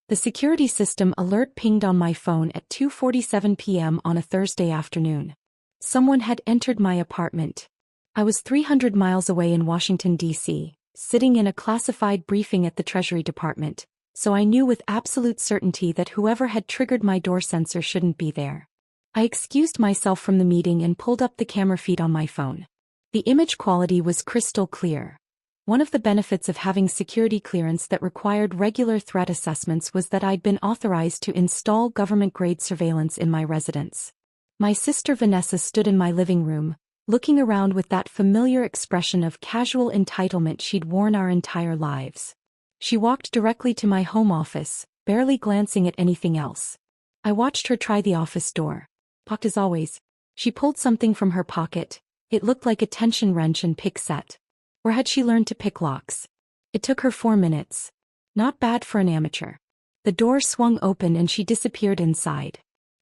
The security system alert pinged on my phone at 2:47 p.m. on a Thursday afternoon. Someone had entered my apartment. I was 300 miles away in Washington, D.C., sitting in a classified briefing at the Treasury Department, so I knew with absolute certainty that whoever had triggered my door sensor shouldn't be there. I excused myself from the meeting and pulled up the camera feed on my phone. The image quality was crystal clear. One of the benefits of having security clearance that required regular threat assessments was that I'd been authorized to install government-grade surveillance in my residence. My sister Vanessa stood in my living room, looking around with that familiar expression of casual entitlement she'd worn our entire lives. She walked directly to my home office, barely glancing at anything else. I watched her try the office door. Locked as always. She pulled something from her pocket. It looked like a tension wrench and pick set. Or had she learned to pick locks? It took her 4 minutes. Not bad for an amateur. The door swung open and she disappeared inside.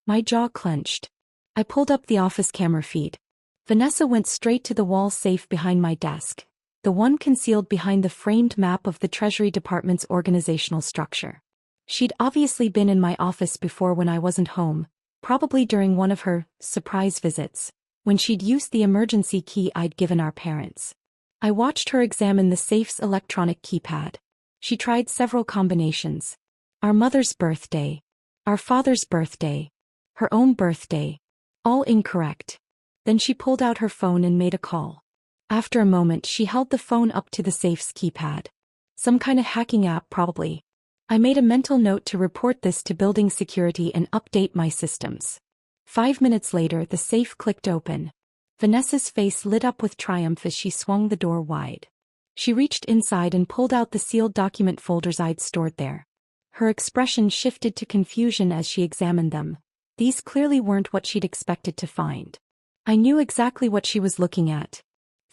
My jaw clenched. I pulled up the office camera feed. Vanessa went straight to the wall safe behind my desk, the one concealed behind the framed map of the Treasury Department's organizational structure. She'd obviously been in my office before when I wasn't home, probably during one of her surprise visits, when she'd used the emergency key I'd given our parents. I watched her examine the safe's electronic keypad. She tried several combinations. Our mother's birthday. Our father's birthday. Her own birthday. All incorrect. Then she pulled out her phone and made a call. After a moment she held the phone up to the safe's keypad. Some kind of hacking app probably. I made a mental note to report this to building security and update my systems. 5 minutes later the safe clicked open. Vanessa's face lit up with triumph as she swung the door wide. She reached inside and pulled out the sealed document folders I'd stored there. Her expression shifted to confusion as she examined them. These clearly weren't what she'd expected to find. I knew exactly what she was looking at.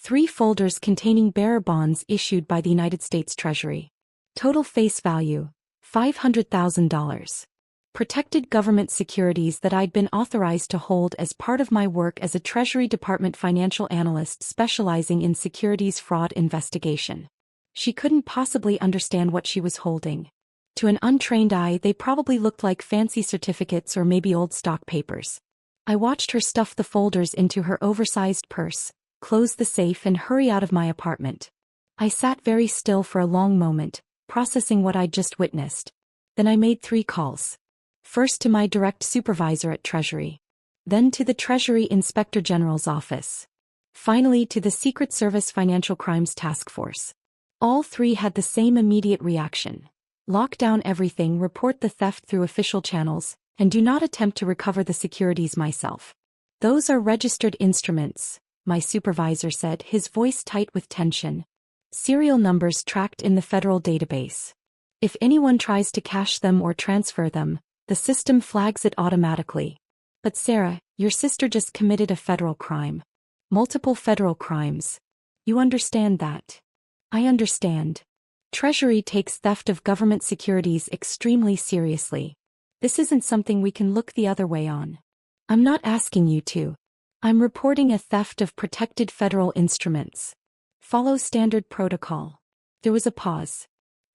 3 folders containing bearer bonds issued by the United States Treasury. Total face value, $500,000. Protected government securities that I'd been authorized to hold as part of my work as a Treasury Department financial analyst specializing in securities fraud investigation. She couldn't possibly understand what she was holding. To an untrained eye, they probably looked like fancy certificates or maybe old stock papers. I watched her stuff the folders into her oversized purse, close the safe and hurry out of my apartment. I sat very still for a long moment, processing what I'd just witnessed. Then I made 3 calls. First to my direct supervisor at Treasury. Then to the Treasury Inspector General's office. Finally to the Secret Service Financial Crimes Task Force. All 3 had the same immediate reaction. Lock down everything, report the theft through official channels, and do not attempt to recover the securities myself. Those are registered instruments, my supervisor said, his voice tight with tension. Serial numbers tracked in the federal database. If anyone tries to cache them or transfer them, the system flags it automatically. But Sarah, your sister just committed a federal crime. Multiple federal crimes. You understand that? I understand. Treasury takes theft of government securities extremely seriously. This isn't something we can look the other way on. I'm not asking you to. I'm reporting a theft of protected federal instruments. Follow standard protocol. There was a pause.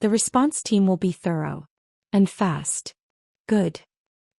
The response team will be thorough. And fast. Good.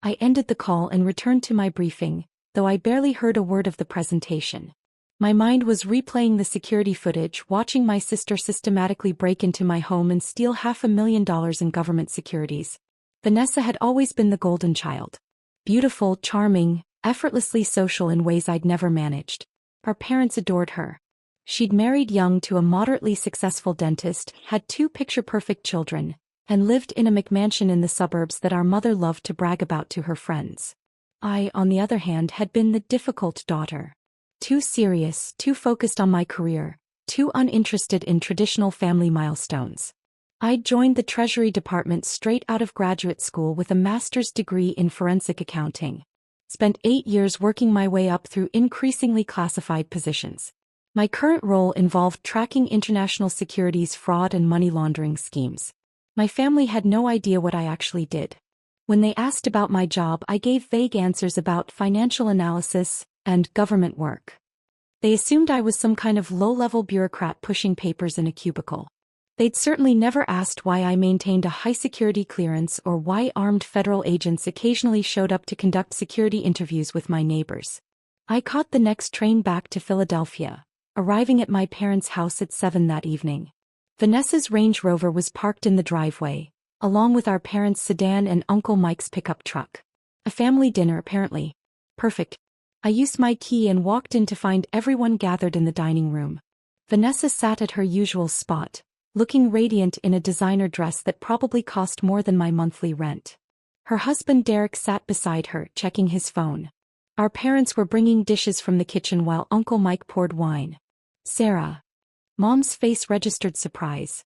I ended the call and returned to my briefing, though I barely heard a word of the presentation. My mind was replaying the security footage, watching my sister systematically break into my home and steal $500,000 in government securities. Vanessa had always been the golden child. Beautiful, charming, effortlessly social in ways I'd never managed. Our parents adored her. She'd married young to a moderately successful dentist, had 2 picture-perfect children, and lived in a McMansion in the suburbs that our mother loved to brag about to her friends. I, on the other hand, had been the difficult daughter. Too serious, too focused on my career, too uninterested in traditional family milestones. I'd joined the Treasury Department straight out of graduate school with a master's degree in forensic accounting. Spent 8 years working my way up through increasingly classified positions. My current role involved tracking international securities fraud and money laundering schemes. My family had no idea what I actually did. When they asked about my job, I gave vague answers about financial analysis and government work. They assumed I was some kind of low-level bureaucrat pushing papers in a cubicle. They'd certainly never asked why I maintained a high-security clearance or why armed federal agents occasionally showed up to conduct security interviews with my neighbors. I caught the next train back to Philadelphia, arriving at my parents' house at 7 that evening. Vanessa's Range Rover was parked in the driveway, along with our parents' sedan and Uncle Mike's pickup truck. A family dinner, apparently. Perfect. I used my key and walked in to find everyone gathered in the dining room. Vanessa sat at her usual spot, looking radiant in a designer dress that probably cost more than my monthly rent. Her husband Derek sat beside her, checking his phone. Our parents were bringing dishes from the kitchen while Uncle Mike poured wine. Sarah. Mom's face registered surprise.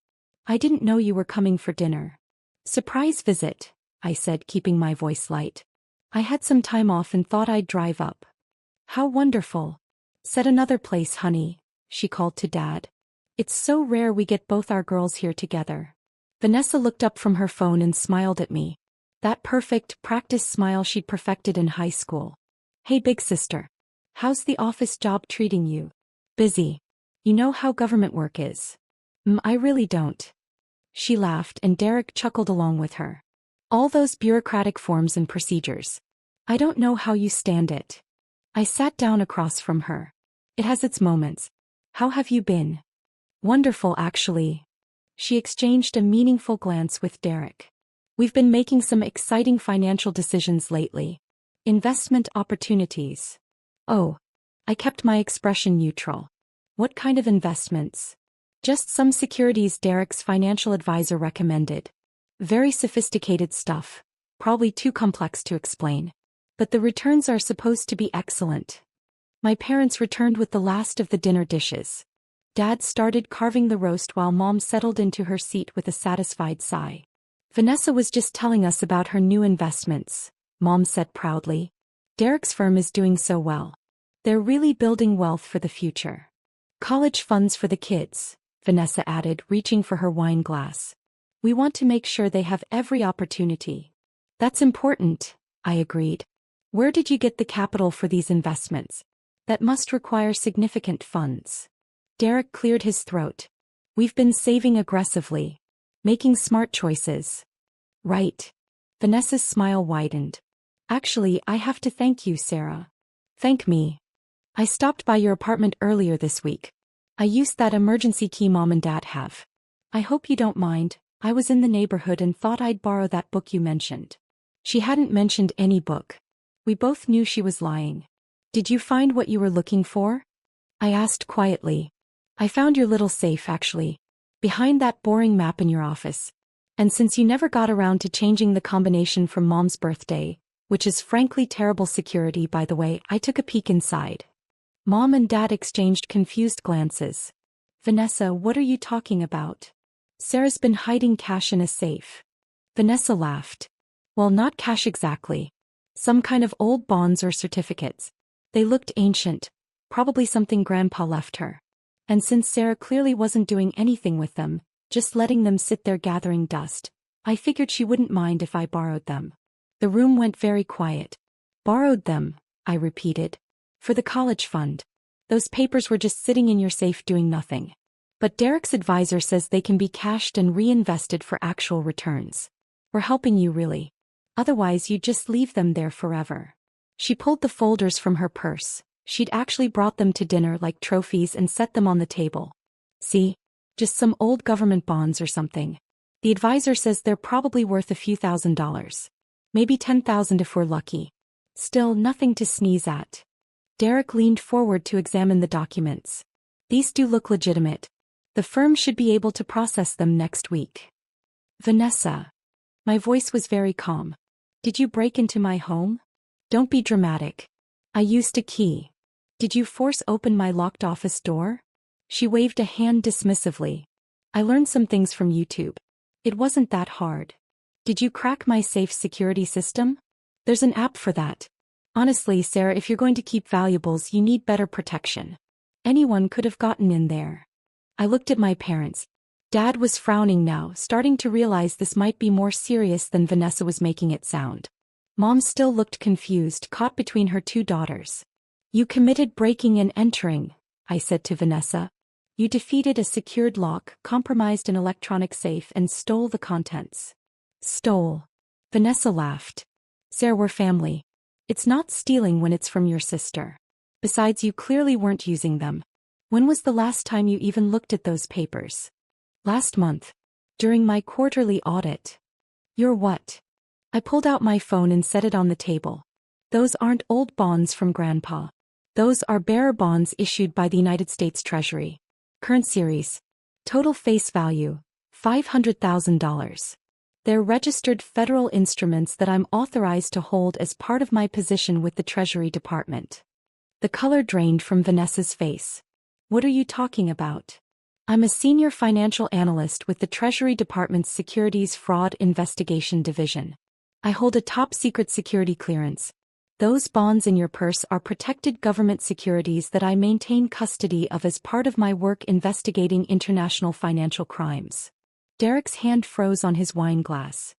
I didn't know you were coming for dinner. Surprise visit, I said, keeping my voice light. I had some time off and thought I'd drive up. How wonderful. Set another place, honey, she called to Dad. It's so rare we get both our girls here together. Vanessa looked up from her phone and smiled at me. That perfect, practiced smile she'd perfected in high school. Hey big sister. How's the office job treating you? Busy. You know how government work is. I really don't. She laughed and Derek chuckled along with her. All those bureaucratic forms and procedures. I don't know how you stand it. I sat down across from her. It has its moments. How have you been? Wonderful, actually. She exchanged a meaningful glance with Derek. We've been making some exciting financial decisions lately. Investment opportunities. Oh. I kept my expression neutral. What kind of investments? Just some securities Derek's financial advisor recommended. Very sophisticated stuff. Probably too complex to explain. But the returns are supposed to be excellent. My parents returned with the last of the dinner dishes. Dad started carving the roast while Mom settled into her seat with a satisfied sigh. Vanessa was just telling us about her new investments, Mom said proudly. Derek's firm is doing so well. They're really building wealth for the future. College funds for the kids, Vanessa added, reaching for her wine glass. We want to make sure they have every opportunity. That's important, I agreed. Where did you get the capital for these investments? That must require significant funds. Derek cleared his throat. We've been saving aggressively. Making smart choices. Right. Vanessa's smile widened. Actually, I have to thank you, Sarah. Thank me. I stopped by your apartment earlier this week. I used that emergency key Mom and Dad have. I hope you don't mind. I was in the neighborhood and thought I'd borrow that book you mentioned. She hadn't mentioned any book. We both knew she was lying. Did you find what you were looking for? I asked quietly. I found your little safe, actually. Behind that boring map in your office. And since you never got around to changing the combination from Mom's birthday, which is frankly terrible security by the way, I took a peek inside. Mom and Dad exchanged confused glances. Vanessa, what are you talking about? Sarah's been hiding cash in a safe. Vanessa laughed. Well, not cash exactly. Some kind of old bonds or certificates. They looked ancient, probably something Grandpa left her. And since Sarah clearly wasn't doing anything with them, just letting them sit there gathering dust, I figured she wouldn't mind if I borrowed them. The room went very quiet. Borrowed them, I repeated. For the college fund. Those papers were just sitting in your safe doing nothing. But Derek's advisor says they can be cashed and reinvested for actual returns. We're helping you really. Otherwise you'd just leave them there forever. She pulled the folders from her purse. She'd actually brought them to dinner like trophies and set them on the table. See? Just some old government bonds or something. The advisor says they're probably worth a few $1,000s. Maybe $10,000 if we're lucky. Still nothing to sneeze at. Derek leaned forward to examine the documents. These do look legitimate. The firm should be able to process them next week. Vanessa. My voice was very calm. Did you break into my home? Don't be dramatic. I used a key. Did you force open my locked office door? She waved a hand dismissively. I learned some things from YouTube. It wasn't that hard. Did you crack my safe security system? There's an app for that. Honestly, Sarah, if you're going to keep valuables, you need better protection. Anyone could have gotten in there. I looked at my parents. Dad was frowning now, starting to realize this might be more serious than Vanessa was making it sound. Mom still looked confused, caught between her two daughters. You committed breaking and entering, I said to Vanessa. You defeated a secured lock, compromised an electronic safe, and stole the contents. Stole. Vanessa laughed. Sarah, we're family. It's not stealing when it's from your sister. Besides, you clearly weren't using them. When was the last time you even looked at those papers? Last month. During my quarterly audit. You're what? I pulled out my phone and set it on the table. Those aren't old bonds from Grandpa. Those are bearer bonds issued by the United States Treasury. Current series. Total face value, $500,000. They're registered federal instruments that I'm authorized to hold as part of my position with the Treasury Department. The color drained from Vanessa's face. What are you talking about? I'm a senior financial analyst with the Treasury Department's Securities Fraud Investigation Division. I hold a top-secret security clearance. Those bonds in your purse are protected government securities that I maintain custody of as part of my work investigating international financial crimes. Derek's hand froze on his wine glass.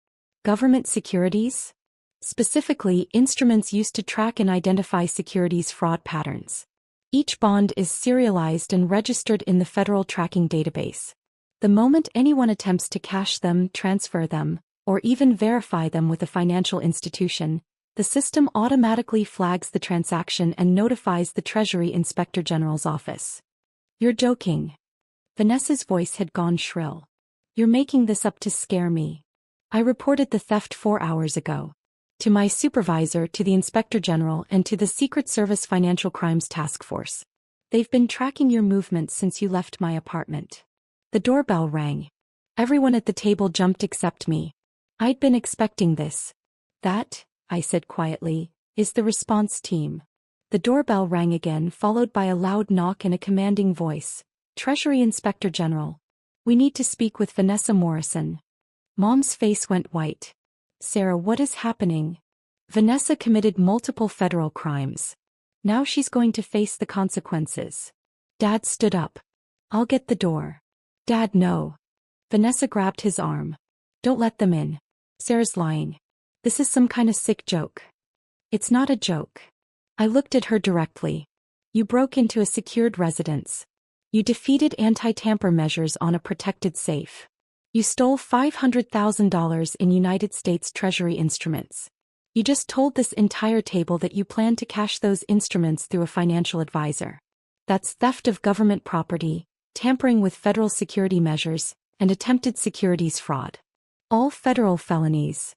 Government securities? Specifically, instruments used to track and identify securities fraud patterns. Each bond is serialized and registered in the federal tracking database. The moment anyone attempts to cash them, transfer them, or even verify them with a financial institution, the system automatically flags the transaction and notifies the Treasury Inspector General's office. You're joking. Vanessa's voice had gone shrill. You're making this up to scare me. I reported the theft 4 hours ago. To my supervisor, to the Inspector General, and to the Secret Service Financial Crimes Task Force. They've been tracking your movements since you left my apartment. The doorbell rang. Everyone at the table jumped except me. I'd been expecting this. That, I said quietly, is the response team. The doorbell rang again, followed by a loud knock and a commanding voice. Treasury Inspector General. We need to speak with Vanessa Morrison. Mom's face went white. Sarah, what is happening? Vanessa committed multiple federal crimes. Now she's going to face the consequences. Dad stood up. I'll get the door. Dad, no. Vanessa grabbed his arm. Don't let them in. Sarah's lying. This is some kind of sick joke. It's not a joke. I looked at her directly. You broke into a secured residence. You defeated anti-tamper measures on a protected safe. You stole $500,000 in United States Treasury instruments. You just told this entire table that you plan to cash those instruments through a financial advisor. That's theft of government property, tampering with federal security measures, and attempted securities fraud. All federal felonies.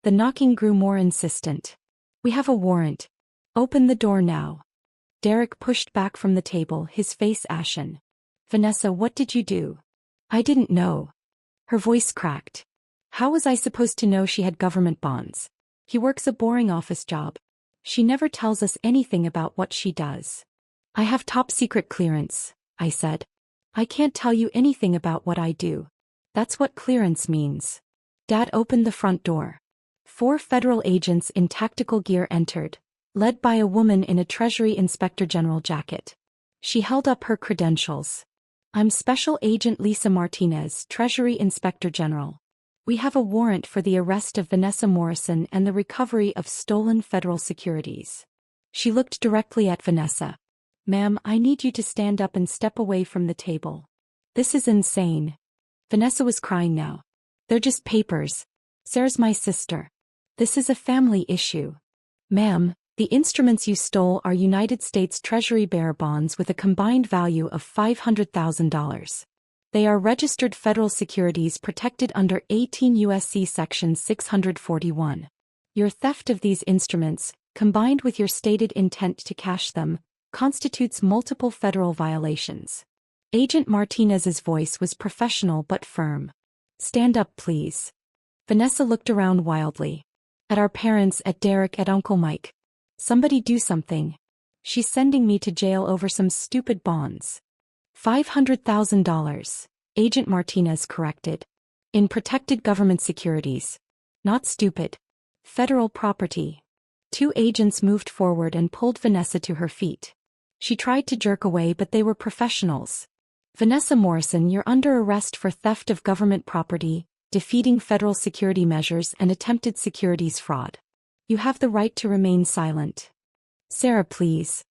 The knocking grew more insistent. We have a warrant. Open the door now. Derek pushed back from the table, his face ashen. Vanessa, what did you do? I didn't know. Her voice cracked. How was I supposed to know she had government bonds? He works a boring office job. She never tells us anything about what she does. I have top secret clearance, I said. I can't tell you anything about what I do. That's what clearance means. Dad opened the front door. 4 federal agents in tactical gear entered, led by a woman in a Treasury Inspector General jacket. She held up her credentials. I'm Special Agent Lisa Martinez, Treasury Inspector General. We have a warrant for the arrest of Vanessa Morrison and the recovery of stolen federal securities. She looked directly at Vanessa. Ma'am, I need you to stand up and step away from the table. This is insane. Vanessa was crying now. They're just papers. Sarah's my sister. This is a family issue. Ma'am, the instruments you stole are United States Treasury bearer bonds with a combined value of $500,000. They are registered federal securities protected under 18 U.S.C. Section 641. Your theft of these instruments, combined with your stated intent to cash them, constitutes multiple federal violations. Agent Martinez's voice was professional but firm. Stand up, please. Vanessa looked around wildly. At our parents, at Derek, at Uncle Mike. Somebody do something. She's sending me to jail over some stupid bonds. $500,000, Agent Martinez corrected. In protected government securities. Not stupid. Federal property. 2 agents moved forward and pulled Vanessa to her feet. She tried to jerk away, but they were professionals. Vanessa Morrison, you're under arrest for theft of government property, defeating federal security measures, and attempted securities fraud. You have the right to remain silent. Sarah, please.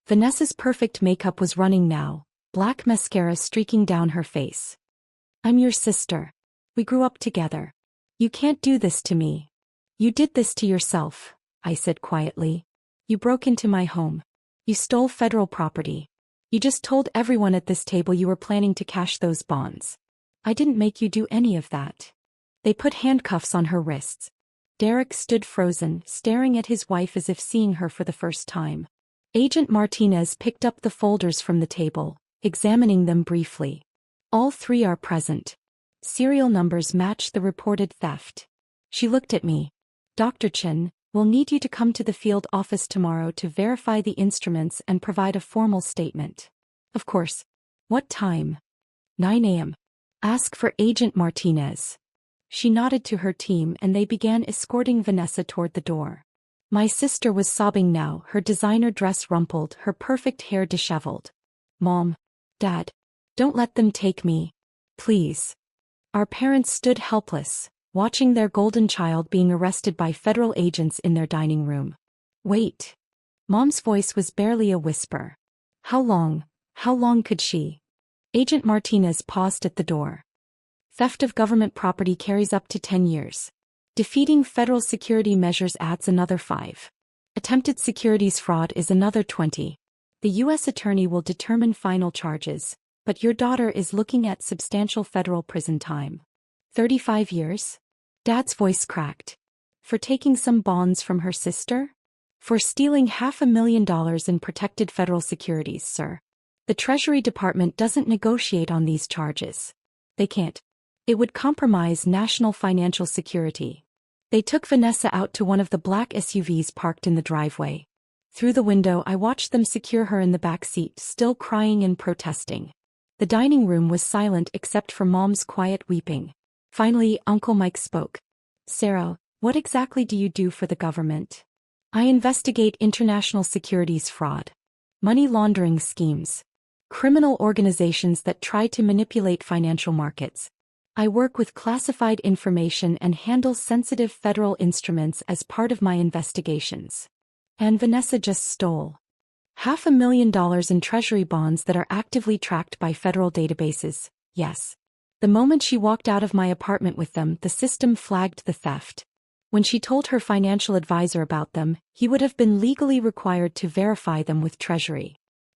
Vanessa's perfect makeup was running now, black mascara streaking down her face. I'm your sister. We grew up together. You can't do this to me. You did this to yourself, I said quietly. You broke into my home. You stole federal property. You just told everyone at this table you were planning to cash those bonds. I didn't make you do any of that. They put handcuffs on her wrists. Derek stood frozen, staring at his wife as if seeing her for the first time. Agent Martinez picked up the folders from the table, examining them briefly. All three are present. Serial numbers match the reported theft. She looked at me. Dr. Chen, we'll need you to come to the field office tomorrow to verify the instruments and provide a formal statement. Of course. What time? 9 a.m. Ask for Agent Martinez. She nodded to her team and they began escorting Vanessa toward the door. My sister was sobbing now, her designer dress rumpled, her perfect hair disheveled. Mom. Dad. Don't let them take me. Please. Our parents stood helpless, watching their golden child being arrested by federal agents in their dining room. Wait. Mom's voice was barely a whisper. How long could she? Agent Martinez paused at the door. Theft of government property carries up to 10 years. Defeating federal security measures adds another 5. Attempted securities fraud is another 20. The U.S. attorney will determine final charges, but your daughter is looking at substantial federal prison time. 35 years? Dad's voice cracked. For taking some bonds from her sister? For stealing $500,000 in protected federal securities, sir. The Treasury Department doesn't negotiate on these charges. They can't. It would compromise national financial security. They took Vanessa out to one of the black SUVs parked in the driveway. Through the window I watched them secure her in the back seat, still crying and protesting. The dining room was silent except for Mom's quiet weeping. Finally, Uncle Mike spoke. Sarah, what exactly do you do for the government? I investigate international securities fraud. Money laundering schemes. Criminal organizations that try to manipulate financial markets. I work with classified information and handle sensitive federal instruments as part of my investigations. And Vanessa just stole $500,000 in Treasury bonds that are actively tracked by federal databases, yes. The moment she walked out of my apartment with them, the system flagged the theft. When she told her financial advisor about them, he would have been legally required to verify them with Treasury.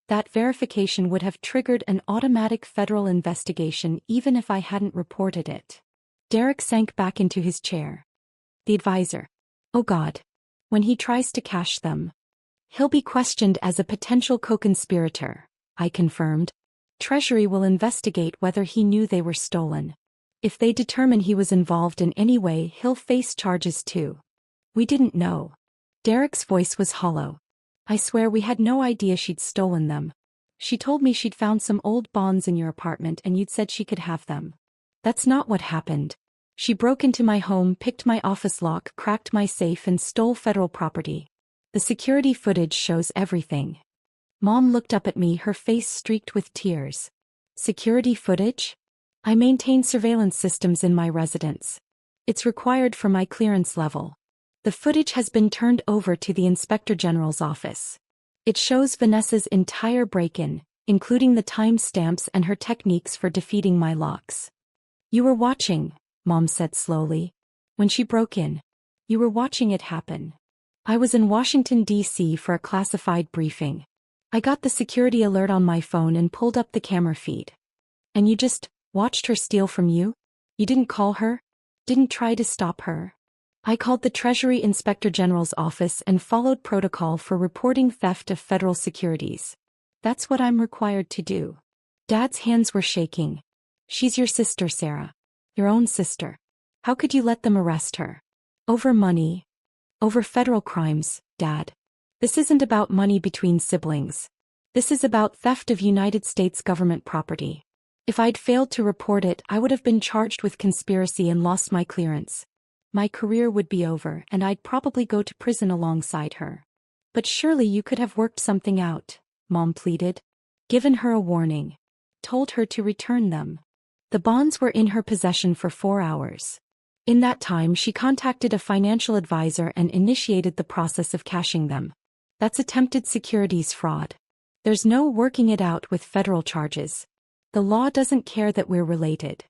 That verification would have triggered an automatic federal investigation even if I hadn't reported it. Derek sank back into his chair. The advisor. Oh God. When he tries to cash them, he'll be questioned as a potential co-conspirator, I confirmed. Treasury will investigate whether he knew they were stolen. If they determine he was involved in any way, he'll face charges too. We didn't know. Derek's voice was hollow. I swear we had no idea she'd stolen them. She told me she'd found some old bonds in your apartment and you'd said she could have them. That's not what happened. She broke into my home, picked my office lock, cracked my safe and stole federal property. The security footage shows everything. Mom looked up at me, her face streaked with tears. Security footage? I maintain surveillance systems in my residence. It's required for my clearance level. The footage has been turned over to the Inspector General's office. It shows Vanessa's entire break-in, including the timestamps and her techniques for defeating my locks. You were watching, Mom said slowly. When she broke in. You were watching it happen. I was in Washington, D.C. for a classified briefing. I got the security alert on my phone and pulled up the camera feed. And you just watched her steal from you? You didn't call her? Didn't try to stop her? I called the Treasury Inspector General's office and followed protocol for reporting theft of federal securities. That's what I'm required to do. Dad's hands were shaking. She's your sister, Sarah. Your own sister. How could you let them arrest her? Over money. Over federal crimes, Dad. This isn't about money between siblings. This is about theft of United States government property. If I'd failed to report it, I would have been charged with conspiracy and lost my clearance. My career would be over and I'd probably go to prison alongside her. But surely you could have worked something out, Mom pleaded. Given her a warning. Told her to return them. The bonds were in her possession for 4 hours. In that time she contacted a financial advisor and initiated the process of cashing them. That's attempted securities fraud. There's no working it out with federal charges. The law doesn't care that we're related.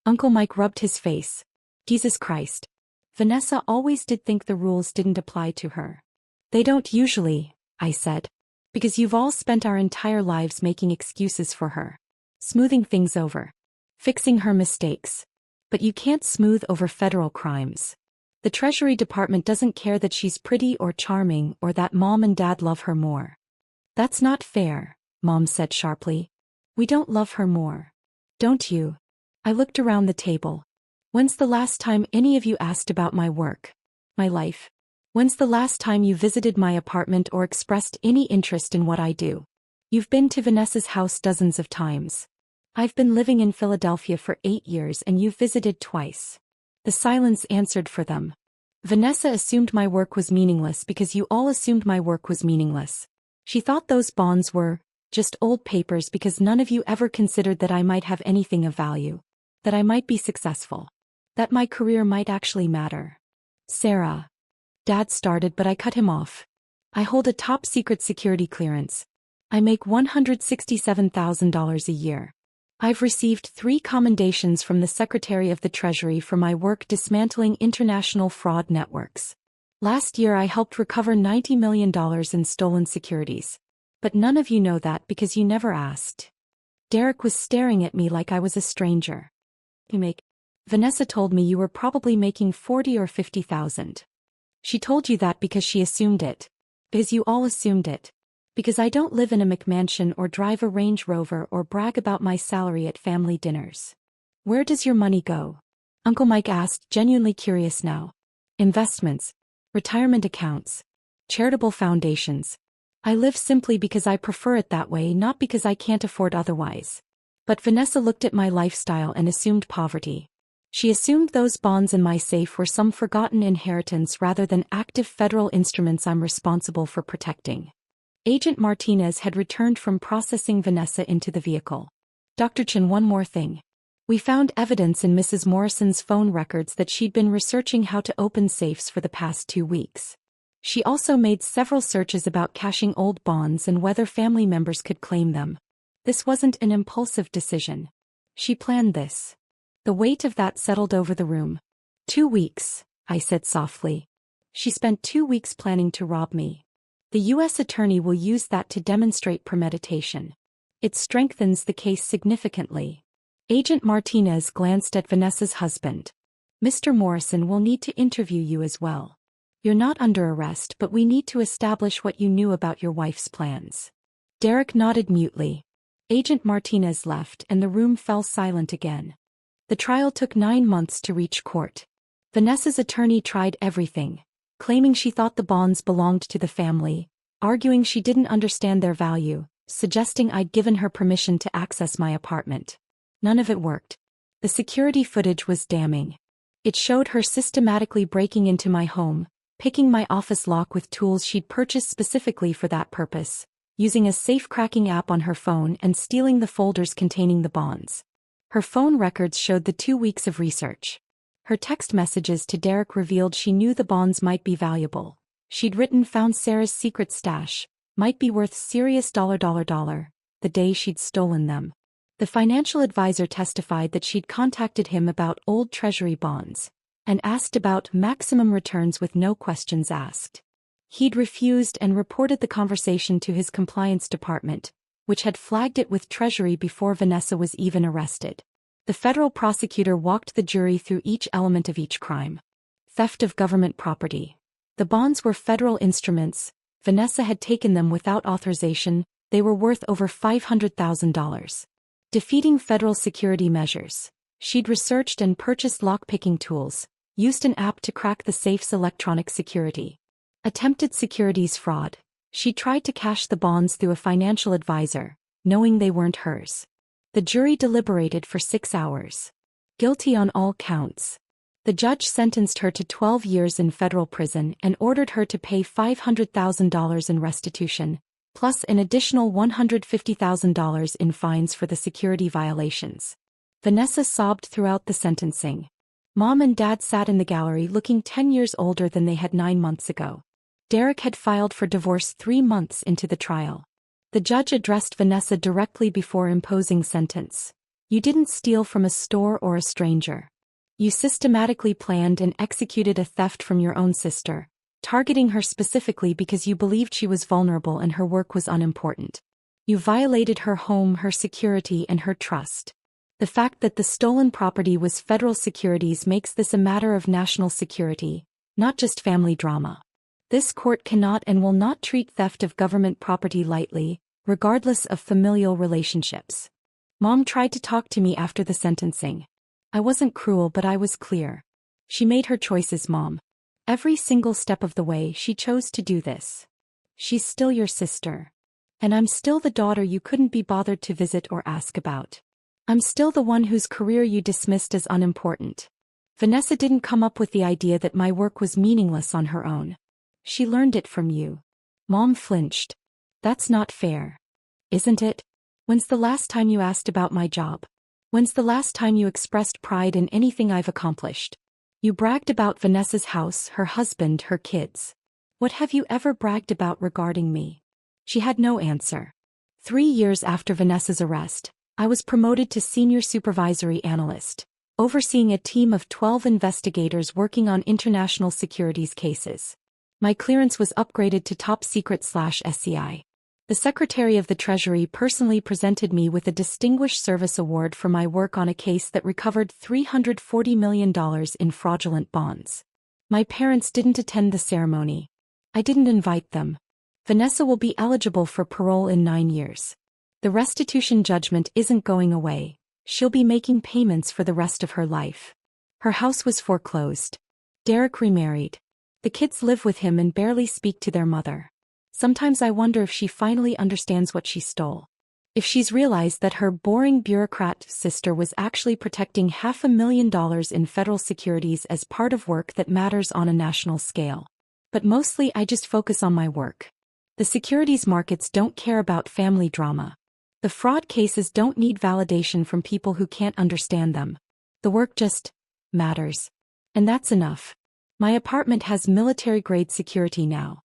Uncle Mike rubbed his face. Jesus Christ. Vanessa always did think the rules didn't apply to her. They don't usually, I said. Because you've all spent our entire lives making excuses for her. Smoothing things over. Fixing her mistakes. But you can't smooth over federal crimes. The Treasury Department doesn't care that she's pretty or charming or that Mom and Dad love her more. That's not fair, Mom said sharply. We don't love her more. Don't you? I looked around the table. When's the last time any of you asked about my work? My life? When's the last time you visited my apartment or expressed any interest in what I do? You've been to Vanessa's house dozens of times. I've been living in Philadelphia for 8 years and you've visited twice. The silence answered for them. Vanessa assumed my work was meaningless because you all assumed my work was meaningless. She thought those bonds were just old papers because none of you ever considered that I might have anything of value. That I might be successful. That my career might actually matter. Sarah. Dad started but I cut him off. I hold a top-secret security clearance. I make $167,000 a year. I've received 3 commendations from the Secretary of the Treasury for my work dismantling international fraud networks. Last year I helped recover $90 million in stolen securities. But none of you know that because you never asked. Derek was staring at me like I was a stranger. Vanessa told me you were probably making 40 or 50,000. She told you that because she assumed it. Because you all assumed it. Because I don't live in a McMansion or drive a Range Rover or brag about my salary at family dinners. Where does your money go? Uncle Mike asked, genuinely curious now. Investments. Retirement accounts. Charitable foundations. I live simply because I prefer it that way, not because I can't afford otherwise. But Vanessa looked at my lifestyle and assumed poverty. She assumed those bonds in my safe were some forgotten inheritance rather than active federal instruments I'm responsible for protecting. Agent Martinez had returned from processing Vanessa into the vehicle. Dr. Chin, one more thing. We found evidence in Mrs. Morrison's phone records that she'd been researching how to open safes for the past 2 weeks. She also made several searches about cashing old bonds and whether family members could claim them. This wasn't an impulsive decision. She planned this. The weight of that settled over the room. 2 weeks, I said softly. She spent 2 weeks planning to rob me. The U.S. attorney will use that to demonstrate premeditation. It strengthens the case significantly. Agent Martinez glanced at Vanessa's husband. Mr. Morrison will need to interview you as well. You're not under arrest, but we need to establish what you knew about your wife's plans. Derek nodded mutely. Agent Martinez left and the room fell silent again. The trial took 9 months to reach court. Vanessa's attorney tried everything, claiming she thought the bonds belonged to the family, arguing she didn't understand their value, suggesting I'd given her permission to access my apartment. None of it worked. The security footage was damning. It showed her systematically breaking into my home, picking my office lock with tools she'd purchased specifically for that purpose, using a safe-cracking app on her phone and stealing the folders containing the bonds. Her phone records showed the 2 weeks of research. Her text messages to Derek revealed she knew the bonds might be valuable. She'd written found Sarah's secret stash, might be worth serious the day she'd stolen them. The financial advisor testified that she'd contacted him about old Treasury bonds and asked about maximum returns with no questions asked. He'd refused and reported the conversation to his compliance department, which had flagged it with Treasury before Vanessa was even arrested. The federal prosecutor walked the jury through each element of each crime. Theft of government property. The bonds were federal instruments. Vanessa had taken them without authorization. They were worth over $500,000. Defeating federal security measures. She'd researched and purchased lock-picking tools, used an app to crack the safe's electronic security. Attempted securities fraud. She tried to cash the bonds through a financial advisor, knowing they weren't hers. The jury deliberated for 6 hours. Guilty on all counts. The judge sentenced her to 12 years in federal prison and ordered her to pay $500,000 in restitution, plus an additional $150,000 in fines for the security violations. Vanessa sobbed throughout the sentencing. Mom and Dad sat in the gallery looking 10 years older than they had 9 months ago. Derek had filed for divorce 3 months into the trial. The judge addressed Vanessa directly before imposing sentence. You didn't steal from a store or a stranger. You systematically planned and executed a theft from your own sister, targeting her specifically because you believed she was vulnerable and her work was unimportant. You violated her home, her security, and her trust. The fact that the stolen property was federal securities makes this a matter of national security, not just family drama. This court cannot and will not treat theft of government property lightly, regardless of familial relationships. Mom tried to talk to me after the sentencing. I wasn't cruel, but I was clear. She made her choices, Mom. Every single step of the way she chose to do this. She's still your sister. And I'm still the daughter you couldn't be bothered to visit or ask about. I'm still the one whose career you dismissed as unimportant. Vanessa didn't come up with the idea that my work was meaningless on her own. She learned it from you. Mom flinched. That's not fair. Isn't it? When's the last time you asked about my job? When's the last time you expressed pride in anything I've accomplished? You bragged about Vanessa's house, her husband, her kids. What have you ever bragged about regarding me? She had no answer. 3 years after Vanessa's arrest, I was promoted to senior supervisory analyst, overseeing a team of 12 investigators working on international securities cases. My clearance was upgraded to top secret/SCI. The Secretary of the Treasury personally presented me with a Distinguished Service Award for my work on a case that recovered $340 million in fraudulent bonds. My parents didn't attend the ceremony. I didn't invite them. Vanessa will be eligible for parole in 9 years. The restitution judgment isn't going away. She'll be making payments for the rest of her life. Her house was foreclosed. Derek remarried. The kids live with him and barely speak to their mother. Sometimes I wonder if she finally understands what she stole. If she's realized that her boring bureaucrat sister was actually protecting $500,000 in federal securities as part of work that matters on a national scale. But mostly I just focus on my work. The securities markets don't care about family drama. The fraud cases don't need validation from people who can't understand them. The work just matters. And that's enough. My apartment has military-grade security now.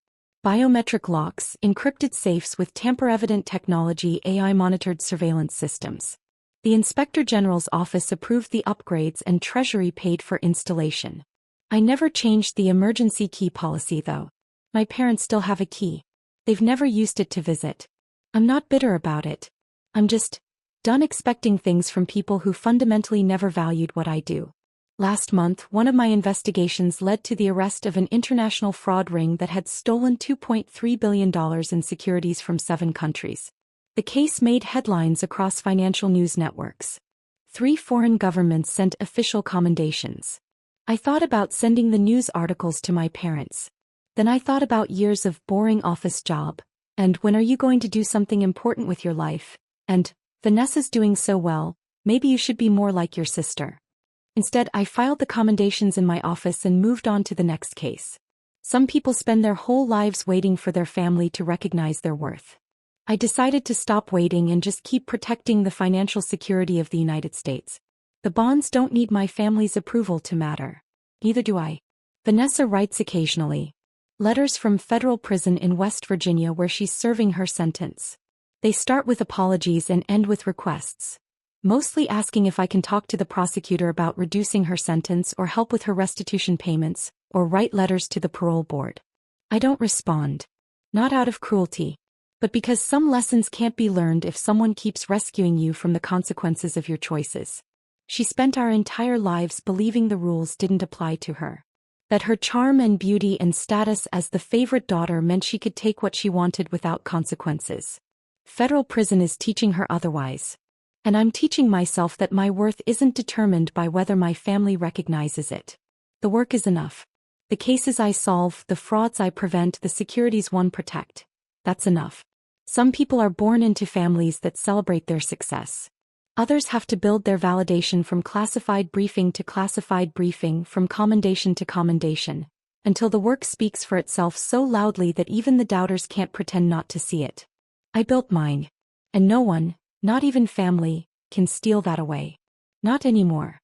Biometric locks, encrypted safes with tamper-evident technology, AI-monitored surveillance systems. The Inspector General's office approved the upgrades and Treasury paid for installation. I never changed the emergency key policy though. My parents still have a key. They've never used it to visit. I'm not bitter about it. I'm just done expecting things from people who fundamentally never valued what I do. Last month, one of my investigations led to the arrest of an international fraud ring that had stolen $2.3 billion in securities from 7 countries. The case made headlines across financial news networks. 3 foreign governments sent official commendations. I thought about sending the news articles to my parents. Then I thought about years of boring office job. And when are you going to do something important with your life? And, Vanessa's doing so well, maybe you should be more like your sister. Instead, I filed the commendations in my office and moved on to the next case. Some people spend their whole lives waiting for their family to recognize their worth. I decided to stop waiting and just keep protecting the financial security of the United States. The bonds don't need my family's approval to matter. Neither do I. Vanessa writes occasionally. Letters from federal prison in West Virginia where she's serving her sentence. They start with apologies and end with requests. Mostly asking if I can talk to the prosecutor about reducing her sentence or help with her restitution payments, or write letters to the parole board. I don't respond. Not out of cruelty. But because some lessons can't be learned if someone keeps rescuing you from the consequences of your choices. She spent our entire lives believing the rules didn't apply to her. That her charm and beauty and status as the favorite daughter meant she could take what she wanted without consequences. Federal prison is teaching her otherwise. And I'm teaching myself that my worth isn't determined by whether my family recognizes it. The work is enough. The cases I solve, the frauds I prevent, the securities one protect. That's enough. Some people are born into families that celebrate their success. Others have to build their validation from classified briefing to classified briefing, from commendation to commendation, until the work speaks for itself so loudly that even the doubters can't pretend not to see it. I built mine. And no one, not even family, can steal that away. Not anymore.